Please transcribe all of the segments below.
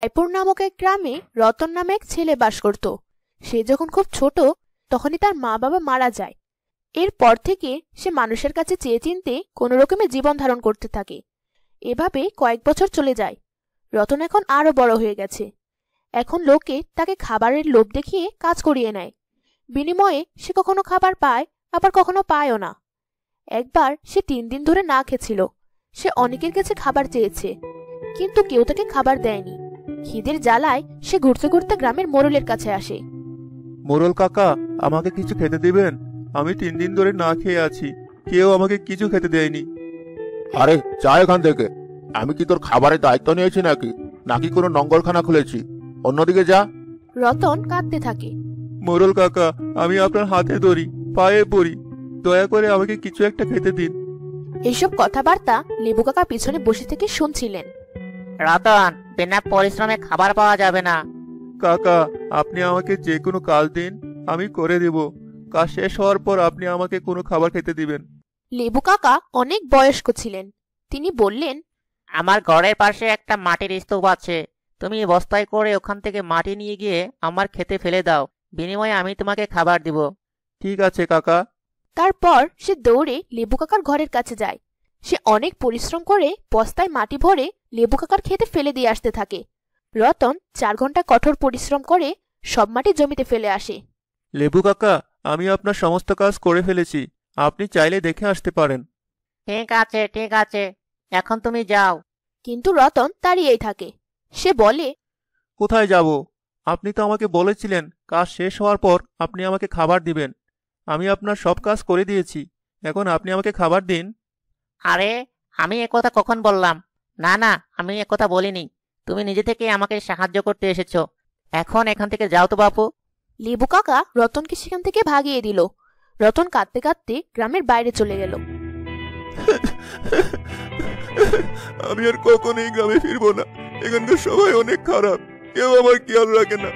রায়পুর নামক এক গ্রামে রতন নামে এক ছেলে বাস করত। সে যখন খুব ছোট তখনই তার মা বাবা মারা যায়। এরপর থেকে সে মানুষের কাছে চেয়ে চিনতে কোনো রকমে জীবন ধারণ করতে থাকে। এভাবে কয়েক বছর চলে যায়। রতন এখন আরো বড় হয়ে গেছে। এখন লোকে তাকে খাবারের লোভ দেখিয়ে কাজ করিয়ে নেয়। বিনিময়ে সে কখনো খাবার পায়, আবার কখনো পায়ও না। একবার সে 3 দিন ধরে না খেয়েছিল। সে অনেকের কাছে খাবার চেয়েছে, কিন্তু কেউ তাকে খাবার দেয়নি। খিদের জ্বালায় সে ঘুরতে ঘুরতে গ্রামের মোড়লের কাছে আসে। মোড়ল কাকা, আমাকে কিছু খেতে দিবেন? আমি 3 দিন ধরে না খেয়ে আছি, কেউ আমাকে কিছু খেতে দেয়নি। আরে যা এখান থেকে। আমি কি তোর খাবারের দায়িত্ব নিয়েছি নাকি নাকি কোনো নঙ্গলখানা খুলেছি? অন্যদিকে যা। রতন কাঁদতে থাকে। মোড়ল কাকা, আমি আপনার হাতে ধরি, পায়ে পড়ি, দয়া করে আমাকে কিছু একটা খেতে দিন। এসব কথাবার্তা লেবু কাকা পিছনে বসে থেকে শুনছিলেন। রতন, বিনা পরিশ্রমে খাবার পাওয়া যাবে না। কাকা, আপনি আমাকে যে কোনো কাজ দিন, আমি করে দেব। কাজ শেষ হওয়ার পর আপনি আমাকে কোনো খাবার খেতে দিবেন। লেবু কাকা অনেক বয়স্ক ছিলেন। তিনি বললেন, আমার ঘরের পাশে একটা মাটির স্তূপ আছে। তুমি বস্তায় করে ওখান থেকে মাটি নিয়ে গিয়ে আমার খেতে ফেলে দাও, বিনিময়ে আমি তোমাকে খাবার দিব। ঠিক আছে কাকা। তারপর সে দৌড়ে লেবু কাকার ঘরের কাছে যায়। সে অনেক পরিশ্রম করে বস্তায় মাটি ভরে লেবু কাকার খেতে ফেলে দিয়ে আসতে থাকে। রতন 4 ঘন্টা কঠোর পরিশ্রম করে সব মাটি জমিতে ফেলে আসে। লেবু কাকা, আমি আপনার সমস্ত কাজ করে ফেলেছি, আপনি চাইলে দেখে আসতে পারেন। ঠিক আছে ঠিক আছে, এখন তুমি যাও। কিন্তু রতন দাঁড়িয়েই থাকে। সে বলে, কোথায় যাব? আপনি তো আমাকে বলেছিলেন কাজ শেষ হওয়ার পর আপনি আমাকে খাবার দিবেন। আমি আপনার সব কাজ করে দিয়েছি, এখন আপনি আমাকে খাবার দিন। আরে, আমি একথা কখন বললাম? না না, আমি একথা বলিনি। তুমি নিজে থেকে আমাকে সাহায্য করতে এসেছো। এখন এখান থেকে যাও তো বাপু। লেবু কাকা রতনকে সেখান থেকে ভাগিয়ে দিল। রতন কাঁদতে কাঁদতে গ্রামের বাইরে চলে গেল। আমি আর কখনোই গ্রামে ফিরবো না। এখানকার সবাই অনেক খারাপ, কেউ আমার খেয়াল রাখে না।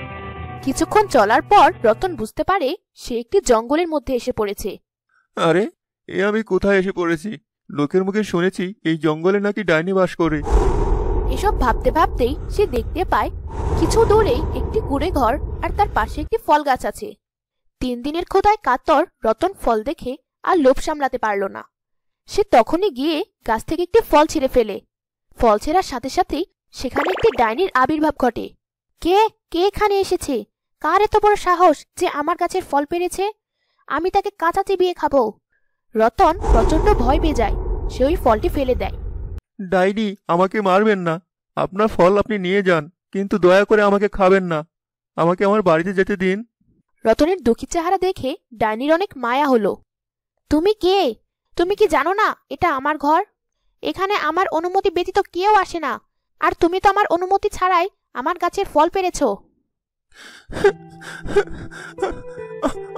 কিছুক্ষণ চলার পর রতন বুঝতে পারে সে একটি জঙ্গলের মধ্যে এসে পড়েছে। আরে, এ আমি কোথায় এসে পড়েছি? লোকের মুখে শুনেছি এই জঙ্গলে নাকি ডাইনি বাস করে। এসব ভাবতে ভাবতেই সে দেখতে পায় কিছু দূরেই একটি কুড়ে ঘর, আর তার পাশে একটি ফল গাছ আছে। 3 দিনের খোদায় কাতর রতন ফল দেখে আর লোভ সামলাতে পারল না। সে তখনই গিয়ে গাছ থেকে একটি ফল ছিঁড়ে ফেলে। ফল ছেঁড়ার সাথে সাথেই সেখানে একটি ডাইনির আবির্ভাব ঘটে। কে কে এখানে এসেছে? কার এত বড় সাহস যে আমার গাছের ফল পেরেছে? আমি তাকে কাঁচা চিবিয়ে খাবো। রতন প্রচন্ড ভয় পেয়ে যায়। সে ওই ফলটি ফেলে দেয়। ডাইনি, আমাকে মারবেন না। আপনার ফল আপনি নিয়ে যান, কিন্তু দয়া করে আমাকে খাবেন না। আমাকে আমার বাড়িতে যেতে দিন। রতনের দুঃখী চেহারা দেখে ডাইনির অনেক মায়া হলো। তুমি কে? তুমি কি জানো না এটা আমার ঘর? এখানে আমার অনুমতি ব্যতীত কেউ আসে না, আর তুমি তো আমার অনুমতি ছাড়াই আমার গাছের ফল পেরেছো।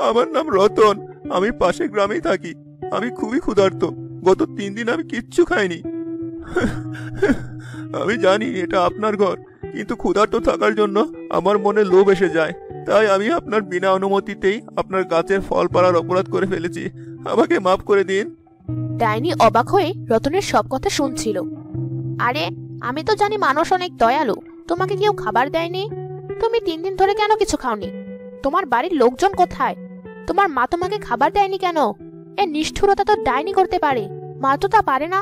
আমার নাম রতন, আমি পাশে গ্রামেই থাকি। আমি খুবই ক্ষুধার্ত, গত 3 দিন আমি কিচ্ছু খাইনি। আমি জানি এটা আপনার ঘর, কিন্তু ক্ষুধার্ত থাকার জন্য আমার মনে লোভ এসে যায়, তাই আমি আপনার বিনা অনুমতিতেই আপনার গাছের ফল পাড়ার অপরাধ করে ফেলেছি। আমাকে মাফ করে দিন। ডাইনি অবাক হয়ে রতনের সব কথা শুনছিল। আরে, আমি তো জানি মানুষ অনেক দয়ালু। তোমাকে কেউ খাবার দেয়নি? তুমি 3 দিন ধরে কেন কিছু খাওনি? তোমার বাড়ির লোকজন কোথায়? তোমার মা তোমাকে খাবার দেয়নি কেন? এ নিষ্ঠুরতা তো ডাইনি করতে পারে, মা তো তা পারে না।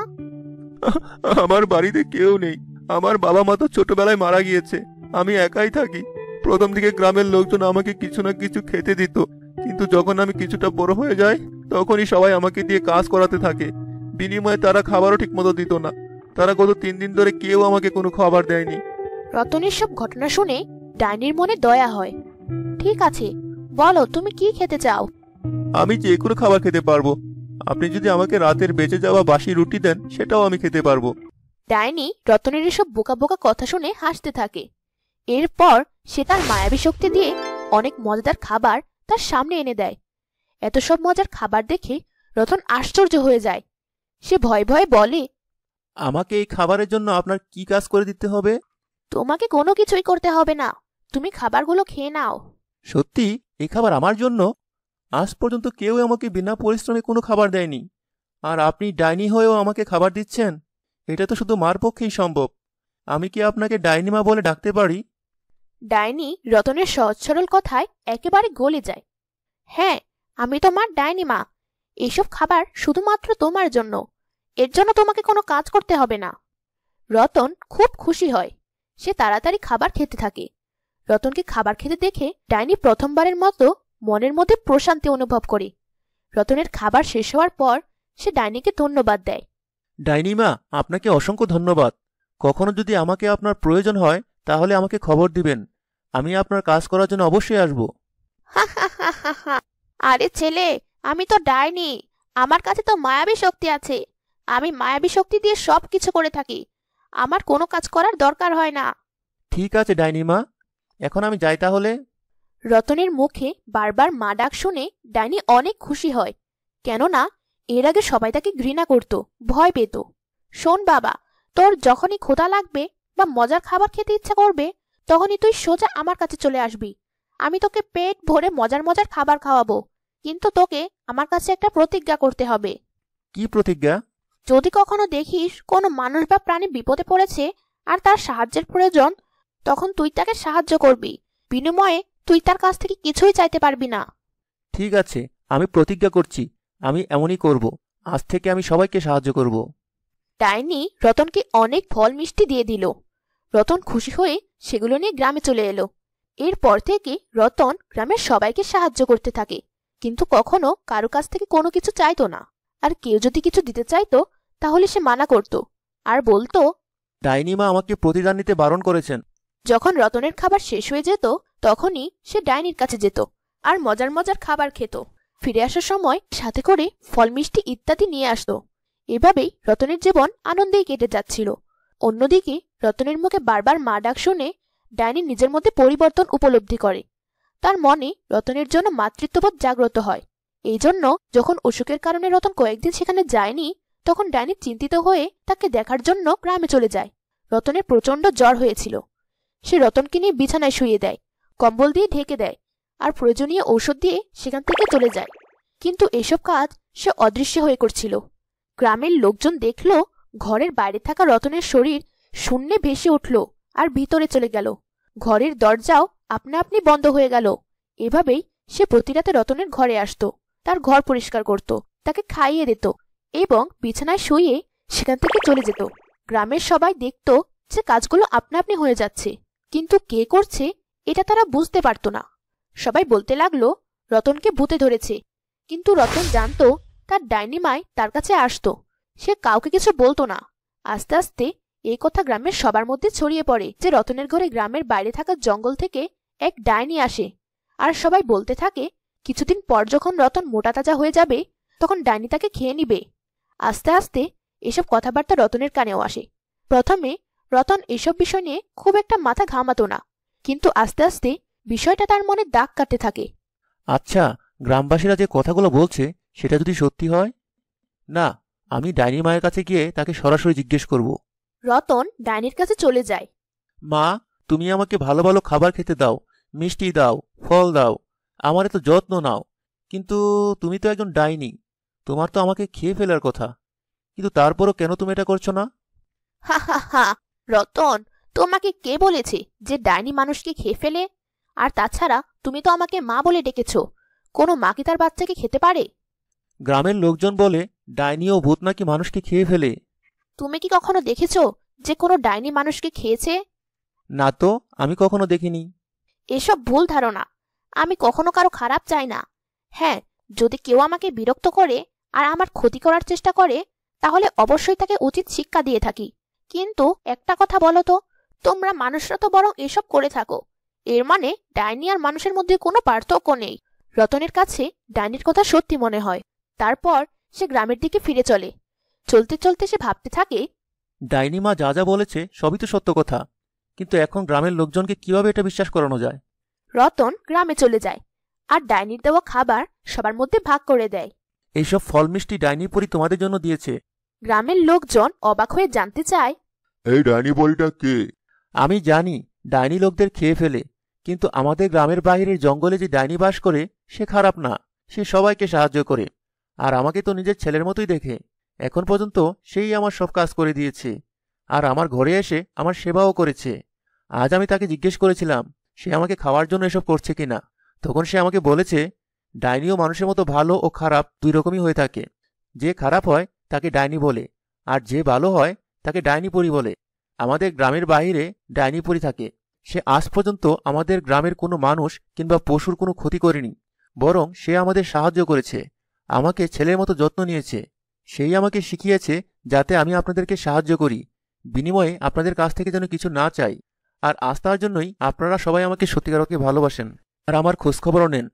আমার বাড়িতে কেউ নেই। আমার বাবা মা তো ছোটবেলায় মারা গিয়েছে। আমি একাই থাকি। প্রথম দিকে গ্রামের লোকজন আমাকে কিছু না কিছু খেতে দিত, কিন্তু যখন আমি কিছুটা বড় হয়ে যাই তখনই সবাই আমাকে দিয়ে কাজ করাতে থাকে। বিনিময়ে তারা খাবারও ঠিকমতো দিত না। তারা গত 3 দিন ধরে কেউ আমাকে কোনো খাবার দেয়নি। রতনের সব ঘটনা শুনে ডাইনির মনে দয়া হয়। ঠিক আছে, বলো তুমি কি খেতে চাও? আমি যে কোনো খাবার খেতে পারবো। আপনি যদি আমাকে রাতের বেঁচে যাওয়া বাসি রুটি দেন, সেটাও আমি খেতে পারবো। ডাইনি রতনের এসব বোকা বোকা কথা শুনে হাসতে থাকে। এরপর সে তার মায়াবী শক্তি দিয়ে অনেক মজাদার খাবার তার সামনে এনে দেয়। এত সব মজার খাবার দেখে রতন আশ্চর্য হয়ে যায়। সে ভয়ে ভয়ে বলে, আমাকে এই খাবারের জন্য আপনার কি কাজ করে দিতে হবে? তোমাকে কোনো কিছুই করতে হবে না, তুমি খাবারগুলো খেয়ে নাও। সত্যি এই খাবার আমার জন্য? আজ পর্যন্ত কেউ আমাকে বিনা পরিশ্রমে কোনো খাবার দেয়নি, আর আপনি ডাইনি হয়েও আমাকে খাবার দিচ্ছেন? এটা তো শুধু মার পক্ষেই সম্ভব। আমি কি আপনাকে ডাইনিমা বলে ডাকতে পারি? ডাইনি রতনের সহজ সরল কথায় একেবারে গলে যায়। হ্যাঁ, আমি তোমার ডাইনি মা। এসব খাবার শুধুমাত্র তোমার জন্য। এর জন্য তোমাকে কোনো কাজ করতে হবে না। রতন খুব খুশি হয়। সে তাড়াতাড়ি খাবার খেতে থাকে। রতনকে খাবার খেতে দেখে ডাইনি প্রথমবারের মতো মনের মধ্যে প্রশান্তি অনুভব করে। রতনের খাবার শেষ হওয়ার পর সে ডাইনিকে ধন্যবাদ দেয়। ডাইনিমা, আপনাকে অসংখ্য ধন্যবাদ। কখনো যদি আমাকে আপনার প্রয়োজন হয় তাহলে আমাকে খবর দিবেন। আমি আপনার কাজ করার জন্য অবশ্যই আসব। আরে ছেলে, আমি তো ডাইনি। আমার কাছে তো মায়াবী শক্তি আছে। আমি মায়াবী শক্তি দিয়ে সবকিছু করে থাকি। আমার কোনো কাজ করার দরকার হয় না। ঠিক আছে ডাইনিমা, এখন আমি যাই তাহলে। রতনের মুখে বারবার মা ডাক শুনে ডাইনি অনেক খুশি হয়। কেননা এর আগে সবাই তাকে ঘৃণা করত, ভয় পেত। শোন বাবা, তোর যখনই ক্ষুধা লাগবে বা মজার খাবার খেতে ইচ্ছা করবে, তখনই তুই সোজা আমার কাছে চলে আসবি। আমি তোকে পেট ভরে মজার মজার খাবার খাওয়াবো। কিন্তু তোকে আমার কাছে একটা প্রতিজ্ঞা করতে হবে। কি প্রতিজ্ঞা? যদি কখনো দেখিস কোনো মানুষ বা প্রাণী বিপদে পড়েছে আর তার সাহায্যের প্রয়োজন, তখন তুই তাকে সাহায্য করবি। বিনিময়ে তুই তার কাছ থেকে কিছুই চাইতে পারবি না। ঠিক আছে, আমি প্রতিজ্ঞা করছি, আমি এমনই করব। আজ থেকে আমি সবাইকে সাহায্য করব। ডাইনি রতনকে অনেক ফল মিষ্টি দিয়ে দিল। রতন খুশি হয়ে সেগুলো নিয়ে গ্রামে চলে এলো। এরপর থেকে রতন গ্রামের সবাইকে সাহায্য করতে থাকে, কিন্তু কখনো কারো কাছ থেকে কোনো কিছু চাইতো না। আর কেউ যদি কিছু দিতে চাইতো তাহলে সে মানা করত আর বলতো, ডাইনিমা আমাকে প্রতিদান নিতে বারণ করেছেন। যখন রতনের খাবার শেষ হয়ে যেত তখনই সে ডাইনির কাছে যেত আর মজার মজার খাবার খেত। ফিরে আসার সময় সাথে করে ফল মিষ্টি ইত্যাদি নিয়ে আসতো। এভাবেই রতনের জীবন আনন্দেই কেটে যাচ্ছিল। অন্যদিকে রতনের মুখে বারবার মা ডাক শুনে ডাইনি নিজের মধ্যে পরিবর্তন উপলব্ধি করে। তার মনে রতনের জন্য মাতৃত্ববোধ জাগ্রত হয়। এই জন্য যখন অসুখের কারণে রতন কয়েকদিন সেখানে যায়নি, তখন ডাইনি চিন্তিত হয়ে তাকে দেখার জন্য গ্রামে চলে যায়। রতনের প্রচণ্ড জ্বর হয়েছিল। সে রতনকে নিয়ে বিছানায় শুইয়ে দেয়, কম্বল দিয়ে ঢেকে দেয় আর প্রয়োজনীয় ঔষধ দিয়ে সেখান থেকে চলে যায়। কিন্তু এসব কাজ সে অদৃশ্য হয়ে করছিল। গ্রামের লোকজন দেখল ঘরের বাইরে থাকা রতনের শরীর শূন্যে ভেসে উঠল আর ভিতরে চলে গেল। ঘরের দরজাও আপনা আপনি বন্ধ হয়ে গেল। এভাবেই সে প্রতিরাতে রতনের ঘরে আসতো, তার ঘর পরিষ্কার করত, তাকে খাইয়ে দিত এবং বিছানায় শুইয়ে সেখান থেকে চলে যেত। গ্রামের সবাই দেখত যে কাজগুলো আপনা আপনি হয়ে যাচ্ছে, কিন্তু কে করছে এটা তারা বুঝতে পারত না। সবাই বলতে লাগলো রতনকে ভূতে ধরেছে, কিন্তু রতন জানতো তার ডাইনি মাই তার কাছে আসতো। সে কাউকে কিছু বলতো না। আস্তে আস্তে এই কথা গ্রামের সবার মধ্যে ছড়িয়ে পড়ে যে রতনের ঘরে গ্রামের বাইরে থাকা জঙ্গল থেকে এক ডাইনি আসে। আর সবাই বলতে থাকে কিছুদিন পর যখন রতন মোটা তাজা হয়ে যাবে তখন ডাইনি তাকে খেয়ে নিবে। আস্তে আস্তে এসব কথাবার্তা রতনের কানেও আসে। প্রথমে রতন এসব বিষয় নিয়ে খুব একটা মাথা ঘামাতো না, কিন্তু আস্তে আস্তে বিষয়টা তার মনে দাগ কাটতে থাকে। আচ্ছা, গ্রামবাসীরা যে কথাগুলো বলছে সেটা যদি সত্যি হয়? না, আমি ডাইনি মায়ের কাছে গিয়ে তাকে সরাসরি জিজ্ঞেস করব। রতন ডাইনির কাছে চলে যায়। মা, তুমি আমাকে ভালো ভালো খাবার খেতে দাও, মিষ্টি দাও, ফল দাও, আমার এত যত্ন নাও, কিন্তু তুমি তো একজন ডাইনি, তোমার তো আমাকে খেয়ে ফেলার কথা, কিন্তু তারপরও কেন তুমি এটা করছো না? হা হা হা, রতন, তোমাকে কে বলেছে যে ডাইনি মানুষকে খেয়ে ফেলে? আর তাছাড়া তুমি তো আমাকে মা বলে ডেকেছ। কোনো মা কি তার বাচ্চাকে খেতে পারে? গ্রামের লোকজন বলে ডাইনি ও ভূত নাকি মানুষকে খেয়ে ফেলে। তুমি কি কখনো দেখেছ যে কোনো ডাইনি মানুষকে খেয়েছে? না তো, আমি কখনো দেখিনি। এসব ভুল ধারণা। আমি কখনো কারো খারাপ চাই না। হ্যাঁ, যদি কেউ আমাকে বিরক্ত করে আর আমার ক্ষতি করার চেষ্টা করে তাহলে অবশ্যই তাকে উচিত শিক্ষা দিয়ে থাকি। কিন্তু একটা কথা বলো তো, তোমরা মানুষরা তো বরং এসব করে থাকো। এর মানে ডাইনি আর মানুষের মধ্যে কোনো পার্থক্য নেই। রতনের কাছে ডাইনির কথা সত্যি মনে হয়। তারপর সে গ্রামের দিকে ফিরে চলে। চলতে চলতে সে ভাবতে থাকে, ডাইনি মা যা যা বলেছে সবই তো সত্য কথা, কিন্তু এখন গ্রামের লোকজনকে কিভাবে এটা বিশ্বাস করানো যায়? রতন গ্রামে চলে যায় আর ডাইনির দেওয়া খাবার সবার মধ্যে ভাগ করে দেয়। এইসব ফল মিষ্টি ডাইনি পরি তোমাদের জন্য দিয়েছে। গ্রামের লোকজন অবাক হয়ে জানতে চায়, এই ডাইনি বড়িটা কে? আমি জানি ডাইনি লোকদের খেয়ে ফেলে, কিন্তু আমাদের গ্রামের বাইরের জঙ্গলে যে ডাইনি বাস করে সে খারাপ না, সে সবাইকে সাহায্য করে, আর আমাকে তো নিজের ছেলের মতোই দেখে। এখন পর্যন্ত সেই আমার সব কাজ করে দিয়েছে। আর আমার ঘরে এসে আমার সেবাও করেছে। আজ আমি তাকে জিজ্ঞেস করেছিলাম সে আমাকে খাওয়ার জন্য এসব করছে কিনা। তখন সে আমাকে বলেছে ডাইনিও মানুষের মতো ভালো ও খারাপ দুই রকমই হয়ে থাকে। যে খারাপ হয় তাকে ডাইনি বলে, আর যে ভালো হয় তাকে ডাইনিপরি বলে। আমাদের গ্রামের বাইরে ডাইনিপরি থাকে। সে আজ পর্যন্ত আমাদের গ্রামের কোনো মানুষ কিংবা পশুর কোনো ক্ষতি করেনি, বরং সে আমাদের সাহায্য করেছে, আমাকে ছেলের মতো যত্ন নিয়েছে। সেই আমাকে শিখিয়েছে যাতে আমি আপনাদেরকে সাহায্য করি, বিনিময়ে আপনাদের কাছ থেকে যেন কিছু না চাই। আর আজ তার জন্যই আপনারা সবাই আমাকে সত্যিকার অর্থে ভালোবাসেন আর আমার খোঁজখবরও নেন।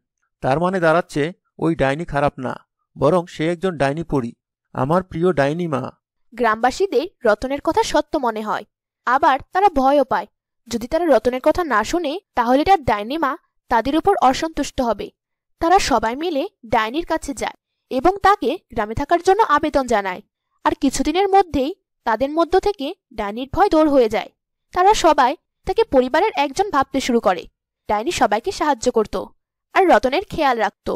তার মানে দাঁড়াচ্ছে ওই ডাইনি খারাপ না, বরং সে একজন ডাইনি পড়ি, আমার প্রিয় ডাইনি মা। গ্রামবাসীদের রতনের কথা সত্য মনে হয়, আবার তারা ভয়ও পায়। যদি তারা রতনের কথা না শুনে তাহলে তার ডাইনি মা তাদের উপর অসন্তুষ্ট হবে। তারা সবাই মিলে ডাইনির কাছে যায় এবং তাকে গ্রামে থাকার জন্য আবেদন জানায়। আর কিছুদিনের মধ্যেই তাদের মধ্য থেকে ডাইনির ভয় দূর হয়ে যায়। তারা সবাই তাকে পরিবারের একজন ভাবতে শুরু করে। ডাইনি সবাইকে সাহায্য করত আর রতনের খেয়াল রাখত,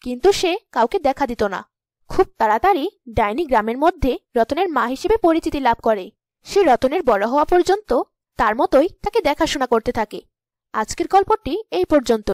কিন্তু সে কাউকে দেখা দিত না। খুব তাড়াতাড়ি ডাইনি গ্রামের মধ্যে রতনের মা হিসেবে পরিচিতি লাভ করে। সে রতনের বড় হওয়া পর্যন্ত তার মতোই তাকে দেখাশোনা করতে থাকে। আজকের গল্পটি এই পর্যন্ত।